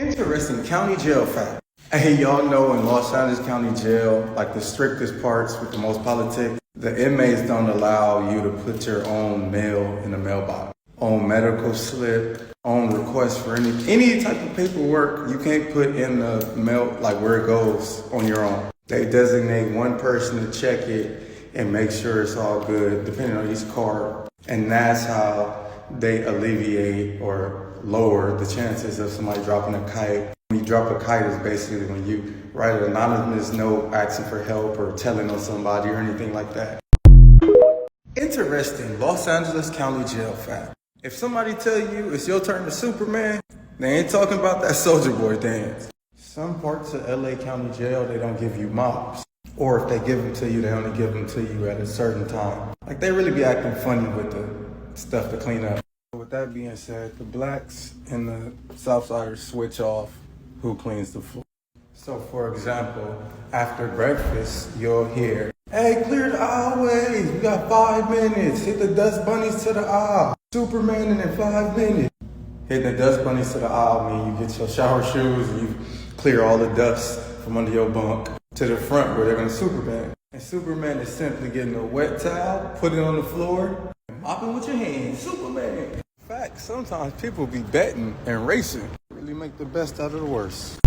Interesting county jail fact. Hey, y'all know in Los Angeles County Jail, like the strictest parts with the most politics, the inmates don't allow you to put your own mail in the mailbox. Own medical slip, own request for any type of paperwork, you can't put in the mail, like where it goes on your own. They designate one person to check it and make sure it's all good, depending on each card. And that's how they alleviate or lower the chances of somebody dropping a kite. When you drop a kite is basically when you write an anonymous note asking for help or telling on somebody or anything like that. Interesting Los Angeles County Jail fact. If somebody tell you it's your turn to Superman, they ain't talking about that Soldier Boy dance. Some parts of LA County Jail, they don't give you mops. Or if they give them to you, they only give them to you at a certain time. Like they really be acting funny with the stuff to clean up. With that being said, the blacks and the Southsiders switch off who cleans the floor. So for example, after breakfast, you'll hear, "Hey, clear the aisleways, we got 5 minutes, hit the dust bunnies to the aisle. Superman in 5 minutes." Hit the dust bunnies to the aisle mean you get your shower shoes and you clear all the dust from under your bunk to the front where they're gonna Superman. And Superman is simply getting a wet towel, put it on the floor, and mopping with your hands. Superman. In fact, sometimes people be betting and racing. Really make the best out of the worst.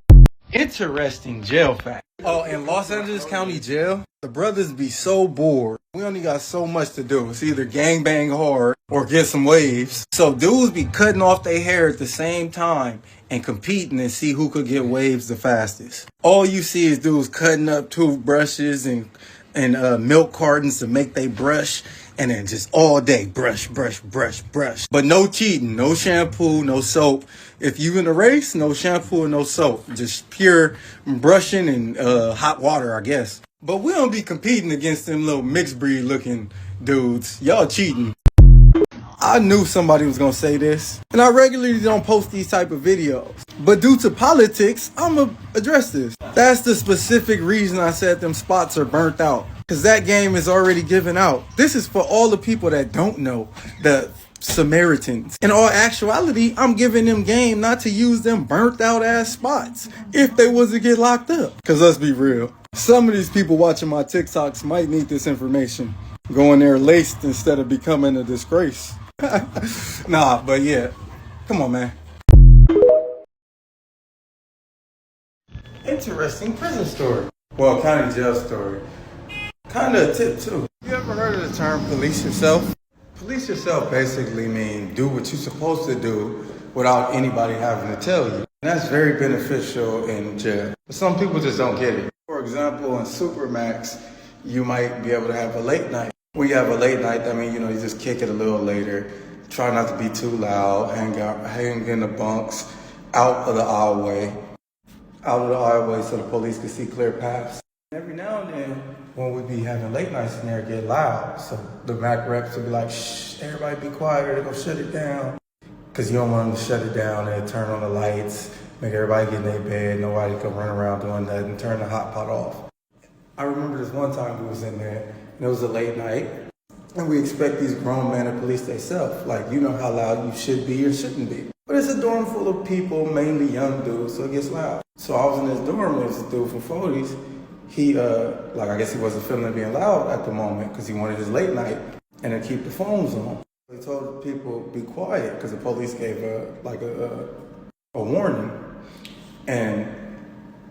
Interesting jail fact. Oh, in Los Angeles County Jail, the brothers be so bored. We only got so much to do. It's either gangbang hard or get some waves. So dudes be cutting off their hair at the same time and competing and see who could get waves the fastest. All you see is dudes cutting up toothbrushes and milk cartons to make they brush. And then just all day, brush, brush, brush, brush. But no cheating, no shampoo, no soap. If you in a race, no shampoo and no soap. Just pure brushing and hot water, I guess. But we don't be competing against them little mixed breed looking dudes. Y'all cheating. I knew somebody was gonna say this, and I regularly don't post these type of videos. But due to politics, I'ma address this. That's the specific reason I said them spots are burnt out. Cause that game is already given out. This is for all the people that don't know, the Samaritans. In all actuality, I'm giving them game not to use them burnt out ass spots if they was to get locked up. Cause let's be real, some of these people watching my TikToks might need this information. Going there laced instead of becoming a disgrace. Nah, but yeah, come on, man. Interesting prison story. Well, county jail story. Kinda a tip too. You ever heard of the term police yourself? Police yourself basically mean do what you're supposed to do without anybody having to tell you. And that's very beneficial in jail. But some people just don't get it. For example, in Supermax, you might be able to have a late night. When you have a late night, that means, you just kick it a little later. Try not to be too loud, hang in the bunks, out of the aisleway so the police can see clear paths. Every now and then, when we be having late nights in there, it get loud. So the Mac reps will be like, "Shh, everybody be quiet, they're gonna shut it down." Cause you don't want them to shut it down and turn on the lights, make everybody get in their bed, nobody can run around doing that and turn the hot pot off. I remember this one time we was in there, and it was a late night, and we expect these grown men to police themselves. Like, you know how loud you should be or shouldn't be. But it's a dorm full of people, mainly young dudes, so it gets loud. So I was in this dorm, and there's this dude from 40s. He, I guess he wasn't feeling being loud at the moment because he wanted his late night and to keep the phones on. He told people, be quiet, because the police gave a warning. And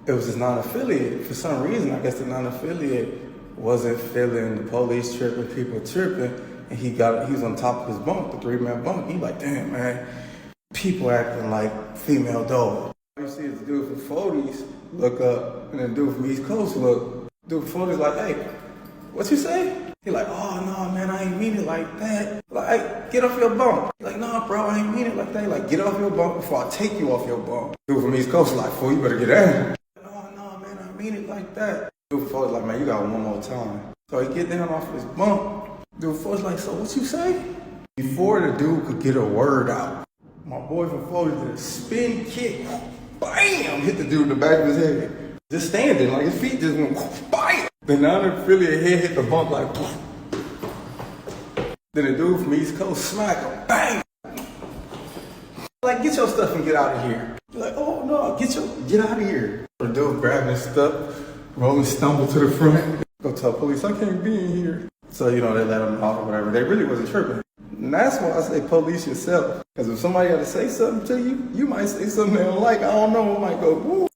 it was his non-affiliate. For some reason, I guess the non-affiliate wasn't feeling the police tripping, people tripping, and he was on top of his bunk, the 3-man bunk. He like, damn, man, people acting like female dogs. You see this dude from 40s look up, and then dude from East Coast look. Dude from 40s like, "Hey, what you say?" He like, "Oh, no, man, I ain't mean it like that." Like, "Hey, get off your bunk." He like, "Nah, bro, I ain't mean it like that." He like, "Get off your bunk before I take you off your bunk." Dude from East Coast like, "Fool, you better get down." "Oh, no, man, I mean it like that." Dude from 40s like, "Man, you got one more time." So he get down off his bunk. Dude from 40s like, "So what you say?" Before the dude could get a word out, my boy from 40s did a spin kick. Bam! Hit the dude in the back of his head. Just standing, like his feet just went bam! The non-affiliate head hit the bump like Then the dude from East Coast smacked him. Bang! Like, get your stuff and get out of here. You're like, oh no, get out of here. The dude grabbing his stuff, rolling, stumble to the front. Go tell police, I can't be in here. So, they let them out or whatever. They really wasn't tripping. And that's why I say police yourself. Because if somebody had to say something to you, you might say something they don't like. I don't know, it might go, woo.